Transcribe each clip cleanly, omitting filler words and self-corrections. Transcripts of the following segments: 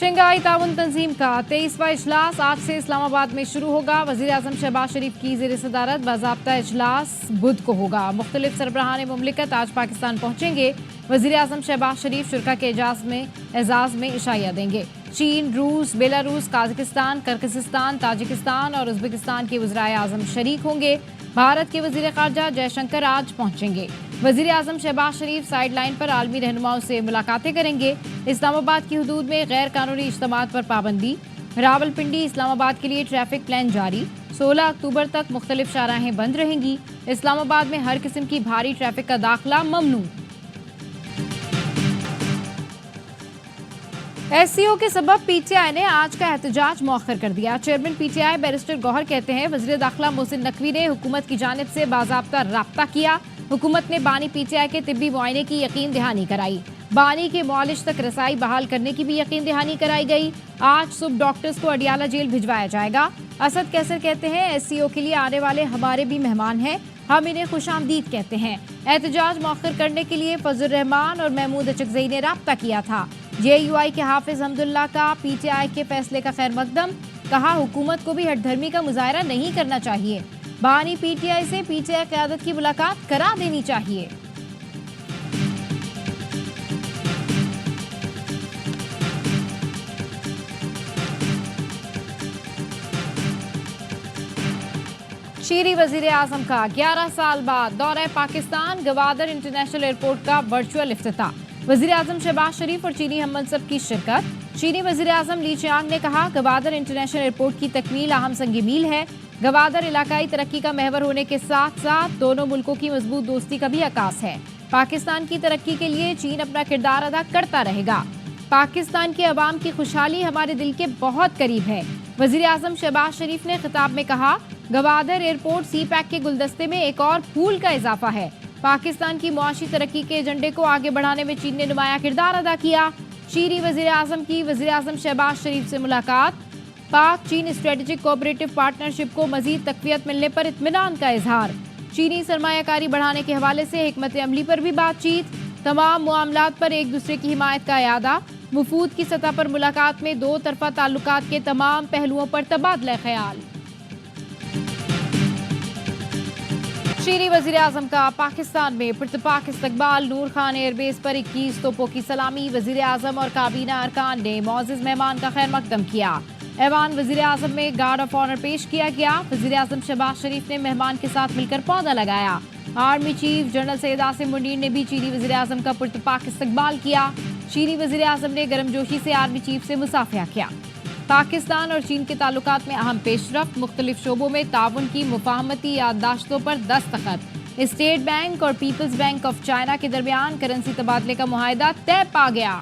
Shanghai ताउन तंजीम का 23वां इजलास आज से इस्लामाबाद में शुरू होगा। वज़ीर आज़म शहबाज शरीफ की ज़ेर सदारत बाज़ाब्ता इजलास बुध को होगा। मुख्तलिफ सरबराहान मुमलिकत आज पाकिस्तान पहुँचेंगे। वज़ीर आज़म शहबाज शरीफ शुरा के एजाज़ में इशाया देंगे। चीन, रूस, बेलारूस, काज़ाकिस्तान, किर्गिस्तान, ताजिकिस्तान और उज़्बेकिस्तान के वज़ीर आज़म शरीक होंगे। भारत के वज़ीर ख़ारजा जयशंकर आज पहुँचेंगे। वज़ीर आज़म शहबाज शरीफ साइड लाइन पर आलमी रहनुमाओं से मुलाकातें करेंगे। इस्लामाबाद की हुदूद में गैर कानूनी इज्तिमात पर पाबंदी। रावलपिंडी इस्लामाबाद के लिए ट्रैफिक प्लान जारी। 16 अक्टूबर तक मुख्तलिफ शाहराहें बंद रहेंगी। इस्लामाबाद में हर किस्म की भारी ट्रैफिक का दाखिला ममनू। SCO के सबब PTI ने आज का एहतजाज मौखर कर दिया। चेयरमैन PTI बैरिस्टर गौहर कहते हैं, वज़ीर दाखिला मोहसिन नकवी ने हुकूमत की जानिब से बाज़ाब्ता राब्ता किया। हुकूमत ने बानी PTI के तिब्बी मुआयने की यकीन दहानी कराई। बानी के मुआलिज तक रसाई बहाल करने की भी यकीन दहानी कराई गई। आज सुबह डॉक्टर्स को अडियाला जेल भिजवाया जाएगा। असद कैसर कहते हैं, SCO के लिए आने वाले हमारे भी मेहमान हैं, हम इन्हें खुशामदीद कहते हैं। एहतजाज मौखर करने के लिए फजल रहमान और महमूद अचकज़ई ने राब्ता किया था। JUI के हाफिज हमदुल्ला का PTI के फैसले का खैर मकदम। कहा, हुकूमत को भी हठधर्मी का मुजाहरा नहीं करना चाहिए। बानी PTI से PTI क़यादत की मुलाकात करा देनी चाहिए। चीनी वज़ीर आज़म का 11 साल बाद दौरा पाकिस्तान। गवादर इंटरनेशनल एयरपोर्ट का वर्चुअल इफ्तिताह। वज़ीर आज़म शहबाज शरीफ और चीनी हममनसब की शिरकत। चीनी वज़ीर आज़म ली चियांग ने कहा, गवादर इंटरनेशनल एयरपोर्ट की तकमील अहम संग मील है। गवादर इलाकाई तरक्की का महवर होने के साथ साथ दोनों मुल्कों की मजबूत दोस्ती का भी अक्कास है। पाकिस्तान की तरक्की के लिए चीन अपना किरदार अदा करता रहेगा। पाकिस्तान के अवाम की खुशहाली हमारे दिल के बहुत करीब है। वज़ीर आज़म शहबाज शरीफ ने खिताब में कहा, गवादर एयरपोर्ट CPEC के गुलदस्ते में एक और फूल का इजाफा है। पाकिस्तान की मुआशी तरक्की के एजेंडे को आगे बढ़ाने में चीन ने नुमाया किरदार अदा किया। चीनी वज़ीर आज़म की वज़ीर आज़म शहबाज शरीफ से मुलाकात। पाक चीन स्ट्रेटेजिक कोऑपरेटिव पार्टनरशिप को मजीद तक़वियत मिलने पर इत्मीनान का इजहार। चीनी सरमायाकारी बढ़ाने के हवाले से हिकमत अमली पर भी बातचीत। तमाम मामलात पर एक दूसरे की हिमायत का यादा। वफूद की सतह पर मुलाकात में दो तरफा ताल्लुकात के तमाम पहलुओं पर तबादला ख्याल। चीनी वज़ीर आज़म का पाकिस्तान में पुरतपाक इस्तकबाल। नूर खान एयरबेस पर 21 तोपों की सलामी। वज़ीर आज़म और काबीना अरकान ने मौज़िज़ मेहमान का खैर मकदम किया। ऐवान वज़ीर आज़म में गार्ड ऑफ ऑनर पेश किया गया। वज़ीर आज़म शहबाज शरीफ ने मेहमान के साथ मिलकर पौधा लगाया। Army chief general Syed Asim Munir ने भी चीनी वज़ीर आज़म का पुरतपाक इस्तकबाल किया। चीनी वज़ीर आज़म ने गर्मजोशी से आर्मी चीफ से मुसाफिया किया। पाकिस्तान और चीन के ताल्लुकात में अहम पेशरफ्त। मुख्तलिफ शोबों में ताउन की मुफाहमती याददाश्तों पर दस्तखत। स्टेट बैंक और पीपल्स बैंक ऑफ चाइना के दरमियान करेंसी तबादले का मुआहिदा तय पा गया।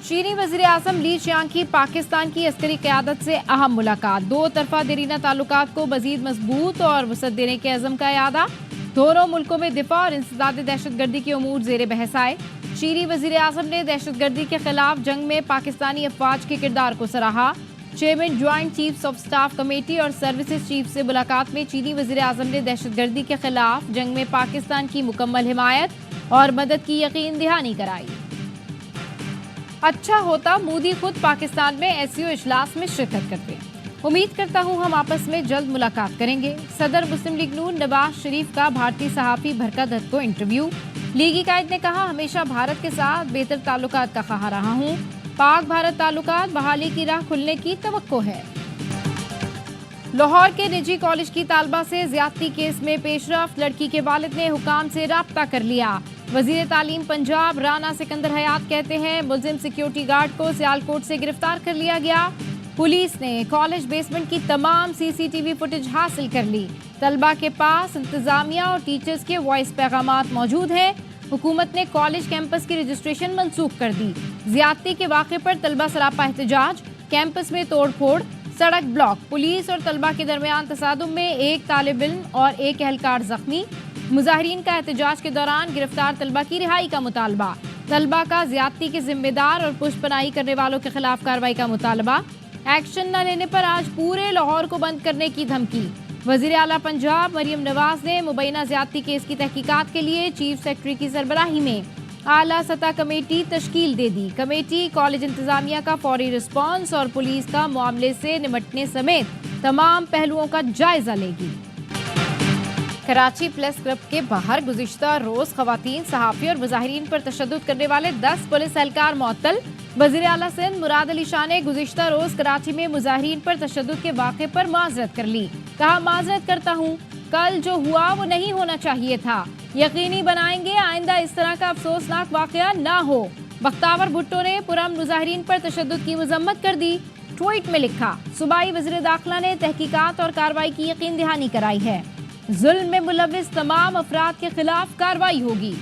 चीनी वज़ीर आज़म ली चियांग की पाकिस्तान की अस्करी क़यादत से अहम मुलाकात। दो तरफा देरीना ताल्लुकात को मज़ीद मजबूत और वसअत देने के अज़म का यादा। दोनों मुल्कों में दिफा और इंसदाद दहशतगर्दी के उमूर ज़ेर बहस आए। चीनी वज़ीर आज़म ने दहशतगर्दी के खिलाफ जंग में पाकिस्तानी अफवाज के किरदार को सराहा। Chairman joint chiefs of staff committee और सर्विसेज चीफ से मुलाकात में चीनी वज़ीर आज़म ने दहशतगर्दी के खिलाफ जंग में पाकिस्तान की मुकम्मल हिमायत और मदद की यकीन दहानी कराई। अच्छा होता मोदी खुद पाकिस्तान में SCO इजलास में शिरकत करते। उम्मीद करता हूँ हम आपस में जल्द मुलाकात करेंगे। सदर मुस्लिम लीग नून नवाज शरीफ का भारतीय सहाफ़ी बरकत दत्त को इंटरव्यू। लीगी कायद ने कहा, हमेशा भारत के साथ बेहतर ताल्लुकात का ख्वाह रहा हूँ। पाक भारत ताल्लुकात बहाली की राह खुलने की तवक्को है। लाहौर के निजी कॉलेज की तालबा से ज्यादती केस में पेशरफ्त। लड़की के वालिद ने हुकाम से राब्ता कर लिया। वजीर तालीम पंजाब राना सिकंदर हयात कहते हैं, मुलजिम सिक्योरिटी गार्ड को सियालकोट से गिरफ्तार कर लिया गया। पुलिस ने कॉलेज बेसमेंट की तमाम CCTV फुटेज हासिल कर ली। तलबा के पास इंतजामिया और टीचर्स के वॉइस पैगामात मौजूद हैं। हुकूमत ने कॉलेज कैंपस की रजिस्ट्रेशन मनसूख कर दी। ज्यादती के वाक़े पर तलबा सरापा एहतजाज। कैंपस में तोड़ फोड़, सड़क ब्लॉक। पुलिस और तलबा के दरमियान तसादुम में एक तालिब इल्म और एक एहलकार जख्मी। मुजाहिरीन का एहतजाज के दौरान गिरफ्तार तलबा की रिहाई का मुतालबा। तलबा का ज्यादती के जिम्मेदार और पुष्पनाही करने वालों के खिलाफ कार्रवाई का मुतालबा। एक्शन न लेने पर आज पूरे लाहौर को बंद करने की धमकी। वज़ीर आला पंजाब मरियम नवाज ने मुबैना ज्यादती केस की तहकीकात के लिए चीफ सेक्रेटरी की सरबराही में आला सतह कमेटी तश्कील दे दी। कमेटी कॉलेज इंतजामिया का फौरी रिस्पॉन्स और पुलिस का मामले से निपटने समेत तमाम पहलुओं का जायजा लेगी। कराची प्रेस क्लब के बाहर गुज़िश्ता रोज खवातीन, सहाफ़ी और मुजाहिरीन पर तशद्दुद करने वाले 10 पुलिस एहलकार मुअत्तल। वज़ीर आला सिंध मुराद अली शाह ने गुज़िश्ता रोज कराची में मुजाहिरीन पर तशद्दुद के वाक़े पर माज़रत कर ली। कहा, माज़रत करता हूँ, कल जो हुआ वो नहीं होना चाहिए था। यकीनी बनाएंगे आइंदा इस तरह का अफसोसनाक वाक़या ना हो। बख्तावर भुट्टो ने पुरअमन मुजाहिरीन पर तशद्दुद की मज़म्मत कर दी। ट्वीट में लिखा, सूबाई वज़ीर दाखिला ने तहकीकात और कार्रवाई की यकीन दहानी कराई है। जुल्म में मुलव्विस तमाम अफराद के खिलाफ कार्रवाई होगी।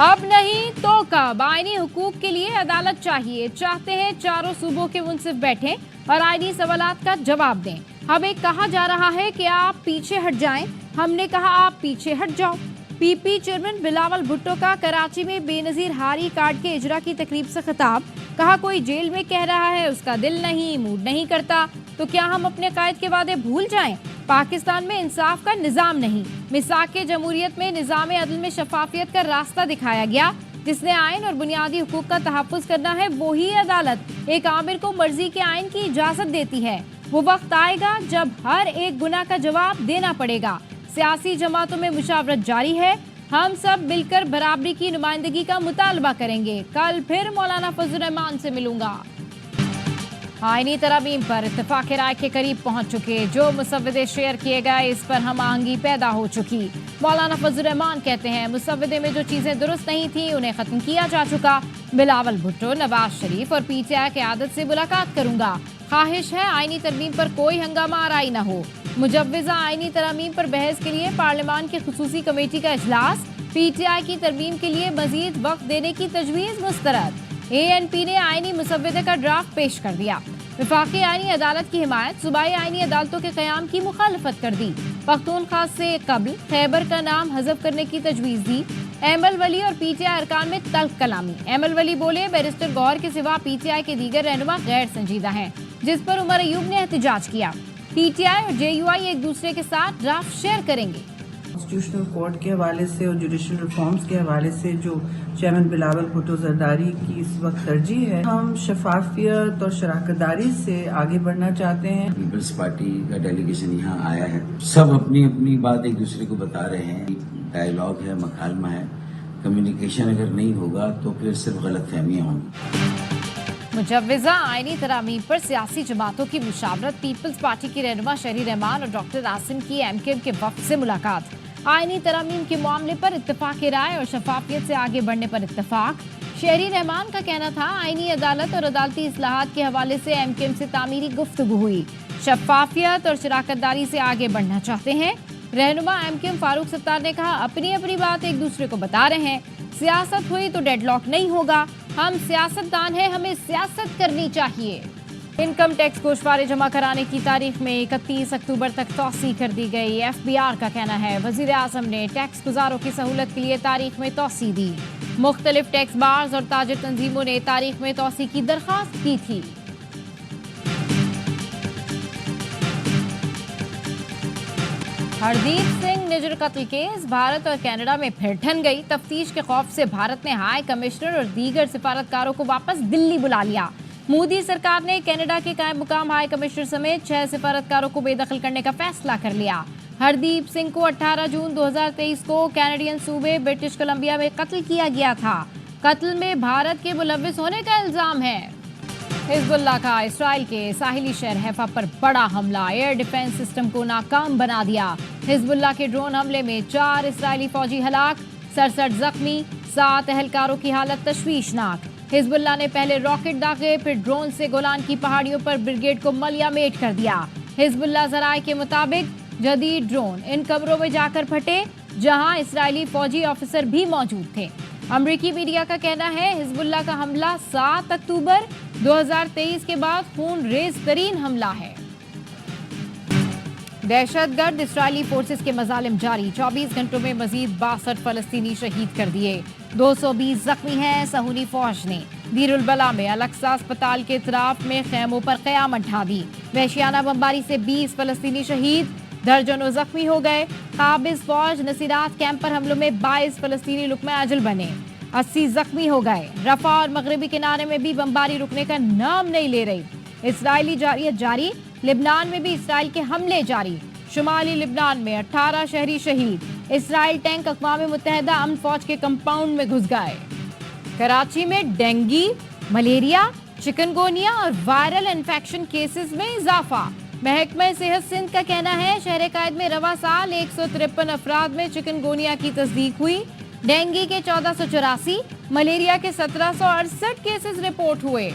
अब नहीं तो कब आईनी हुकूक के लिए अदालत चाहिए। चाहते हैं चारों सूबों के मुंसिफ बैठें और आईनी सवालात का जवाब दें। हमें कहा जा रहा है कि आप पीछे हट जाएं, हमने कहा आप पीछे हट जाओ। पीपी चेयरमैन बिलावल भुट्टो का कराची में बेनजीर हारी कार्ड के इजरा की तकरीब से खिताब। कहा, कोई जेल में कह रहा है उसका दिल नहीं, मूड नहीं करता, तो क्या हम अपने कायद के वादे भूल जाएं? पाकिस्तान में इंसाफ का निज़ाम नहीं। मिसाक जमहूरियत में निज़ाम अदल में शफाफियत का रास्ता दिखाया गया। जिसने आइन और बुनियादी हुकूक का तहफ़्फ़ुज़ करना है, वही अदालत एक आमिर को मर्जी के आइन की इजाज़त देती है। वो वक्त आएगा जब हर एक गुनाह का जवाब देना पड़ेगा। सियासी जमातों में मुशावरत जारी है। हम सब मिलकर बराबरी की नुमाइंदगी का मुतालबा करेंगे। कल फिर मौलाना फजल रहमान से मिलूंगा। आईनी तरमीम पर इत्तेफाक राय के करीब पहुंच चुके। जो मुसव्वदे शेयर किए गए, इस पर हम आहंगी पैदा हो चुकी। मौलाना फजल रहमान कहते हैं, मुसव्वदे में जो चीज़ें दुरुस्त नहीं थी उन्हें ख़त्म किया जा चुका। बिलावल भुट्टो, नवाज शरीफ और पीटीआई क़यादत से मुलाकात करूंगा। ख्वाहिश है आईनी तरमीम पर कोई हंगामा आराई न हो। मुजव्विज़ा आईनी तरमीम पर बहस के लिए पार्लियामान की खुसूसी कमेटी का इजलास। पीटीआई की तरमीम के लिए मजीद वक्त देने की तजवीज़ मुस्तरद। ANP ने आईनी मुसव्वदे का ड्राफ्ट पेश कर दिया। वफाकी आईनी अदालत की हिमायत। सूबाई आईनी अदालतों के क़याम की मुखालफत कर दी। पख्तूनख्वा से कबल खैबर का नाम हज़फ करने की तजवीज़ दी। एमल वली और पीटीआई अरकान में तल्ख कलामी। एमल वली बोले, बैरिस्टर गौहर के सिवा पीटीआई के दीगर रहनुमा गैर संजीदा हैं, जिस पर उमर अयूब ने एहतजाज किया। पीटीआई और JUI एक दूसरे के साथ ड्राफ्ट शेयर करेंगे। कॉन्स्टिट्यूशनल कोर्ट के हवाले से और जुडिशल रिफॉर्म्स के हवाले से जो चेयरमैन बिलावल भुट्टो जरदारी की इस वक्त तरजीह है, हम शफाफियत और शराकतदारी से आगे बढ़ना चाहते हैं। पीपल्स पार्टी का डेलीगेशन यहाँ आया है। सब अपनी अपनी बात एक दूसरे को बता रहे हैं। डायलॉग है, मकालमा है। कम्युनिकेशन अगर नहीं होगा तो फिर सिर्फ गलतफहमियां होंगी। मुजव्विज़ा आईनी तरामीम पर सियासी जमातों की मुशावरत। पीपल्स पार्टी की रहनुमा शहरी रहमान और डॉक्टर आसिम की MKM के वक्त से मुलाकात। आईनी तरामीम के मामले पर इत्तेफाक राय और शफाफियत से आगे बढ़ने पर इत्तेफाक। शहरी रहमान का कहना था, आईनी अदालत और अदालती इस्लाहात के हवाले से MKM से तामीरी गुफ्तगू हुई। शफाफियत और शराकतदारी से आगे बढ़ना चाहते हैं। रहनुमा MKM फारूक सत्तार ने कहा, अपनी अपनी बात एक दूसरे को बता रहे हैं। सियासत हुई तो डेडलॉक नहीं होगा। हम सियासतदान हैं, हमें सियासत करनी चाहिए। इनकम टैक्स गोशवारे जमा कराने की तारीख में 31 अक्टूबर तक तौसी कर दी गई। FBR का कहना है, वज़ीर आज़म ने टैक्स गुजारों की सहूलत के लिए तारीख में तौसी दी। मुख्तलिफ टैक्स बार्स और ताजिर तंजीमों ने तारीख में तौसी की दरख्वास्त की थी। हरदीप सिंह निजर कत्ल केस भारत और कनाडा में फिर ठन गई। तफ्तीश के खौफ से भारत ने हाई कमिश्नर और दीगर सिफारतकारों को वापस दिल्ली बुला लिया। मोदी सरकार ने कनाडा के कायम मुकाम हाई कमिश्नर समेत 6 सिफारतकारों को बेदखल करने का फैसला कर लिया। हरदीप सिंह को 18 जून 2023 को कैनेडियन सूबे ब्रिटिश कोलंबिया में कत्ल किया गया था। कत्ल में भारत के मुलव्विस होने का इल्जाम है। हिजबुल्लाह का इसराइल के साहिली शहर हैफा पर बड़ा हमला। एयर डिफेंस सिस्टम को नाकाम बना दिया। हिजबुल्लाह के ड्रोन हमले में 4 इसराइली फौजी हलाक, 67 जख्मी, 7 एहलकारों की हालत तशवीशनाक। हिजबुल्लाह ने पहले रॉकेट दागे, फिर ड्रोन से गोलान की पहाड़ियों पर ब्रिगेड को मलियामेट कर दिया। हिजबुल्लाह ज़राए के मुताबिक जदीद ड्रोन इन कब्रों में जाकर फटे जहां इसराइली फौजी ऑफिसर भी मौजूद थे। अमरीकी मीडिया का कहना है, हिजबुल्लाह का हमला 7 अक्टूबर 2023 के बाद खून रेज तरीन हमला है। दहशतगर्द इसराइली फोर्सेस के मजालिम जारी। 24 घंटों में मजीद 62 फलस्तीनी शहीद कर दिए। 220 जख्मी हैं। सहूनी फौज ने दीरुल बला में अलक्सा अस्पताल के इतराफ में खैमों पर क़यामत ढा दी। वहशियाना बमबारी से 20 फलस्तीनी शहीद, दर्जनों जख्मी हो गए। काबिज फौज नसीरात कैंप पर हमलों में 22 फलस्तीनी लुकमा अजल बने। 80 जख्मी हो गए। रफा और मगरबी किनारे में भी बमबारी रुकने का नाम नहीं ले रही। इसराइली जारियत जारी, लिबनान में भी इसराइल के हमले जारी। शुमाली लिबनान में 18 शहरी शहीद। इसराइल टैंक अक़वाम मुत्तहिदा अमन फौज के कंपाउंड में घुस गए। कराची में डेंगू, मलेरिया, चिकनगोनिया और वायरल इन्फेक्शन केसेस में इजाफा। महकमा सेहत सिंध का कहना है शहर कायद में रवा साल 153 अफराद में चिकनगोनिया की तस्दीक हुई। डेंगू के 1484, मलेरिया के 1768 केसेस रिपोर्ट हुए।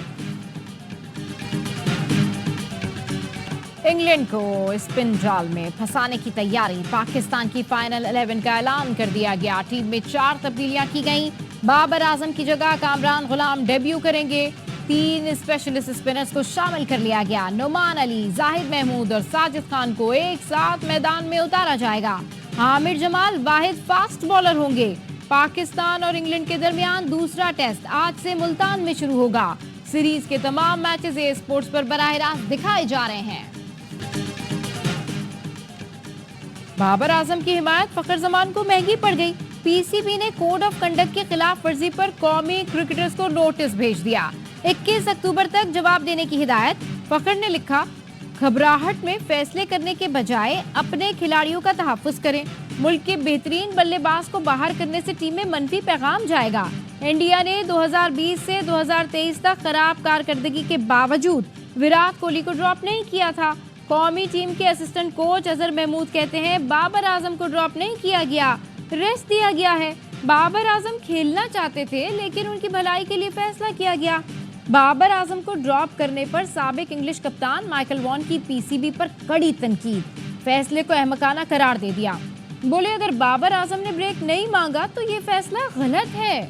इंग्लैंड को स्पिन जाल में फंसाने की तैयारी। पाकिस्तान की फाइनल 11 का ऐलान कर दिया गया। टीम में 4 तब्दीलियां की गईं। बाबर आजम की जगह कामरान गुलाम डेब्यू करेंगे। 3 स्पेशलिस्ट स्पिनर्स को शामिल कर लिया गया। नुमान अली, जाहिद महमूद और साजिद खान को एक साथ मैदान में उतारा जाएगा। आमिर जमाल वाहिद फास्ट बॉलर होंगे। पाकिस्तान और इंग्लैंड के दरमियान दूसरा टेस्ट आज से मुल्तान में शुरू होगा। सीरीज के तमाम मैचेस ए स्पोर्ट्स पर बराह रास्त दिखाए जा रहे हैं। बाबर आजम की हिमायत फखर जमान को महंगी पड़ गई। पीसीबी ने कोड ऑफ कंडक्ट की खिलाफ वर्जी पर कौमी क्रिकेटर्स को नोटिस भेज दिया। 21 अक्टूबर तक जवाब देने की हिदायत। फखर ने लिखा, घबराहट में फैसले करने के बजाय अपने खिलाड़ियों का तहफ्फुज करें। मुल्क के बेहतरीन बल्लेबाज को बाहर करने से टीम में मनफी पैगाम जाएगा। इंडिया ने 2020 से 2023 तक खराब कारकर्दगी के बावजूद विराट कोहली को ड्रॉप नहीं किया था। कौमी टीम के असिस्टेंट कोच अजहर महमूद कहते हैं बाबर आजम को ड्रॉप नहीं किया गया, रेस्ट दिया गया है। बाबर आजम खेलना चाहते थे लेकिन उनकी भलाई के लिए फैसला किया गया। बाबर आजम को ड्रॉप करने पर साबिक इंग्लिश कप्तान माइकल वॉन की पीसीबी पर कड़ी तनकीद। फैसले को अहमकाना करार दे दिया। बोले अगर बाबर आजम ने ब्रेक नहीं मांगा तो ये फैसला गलत है।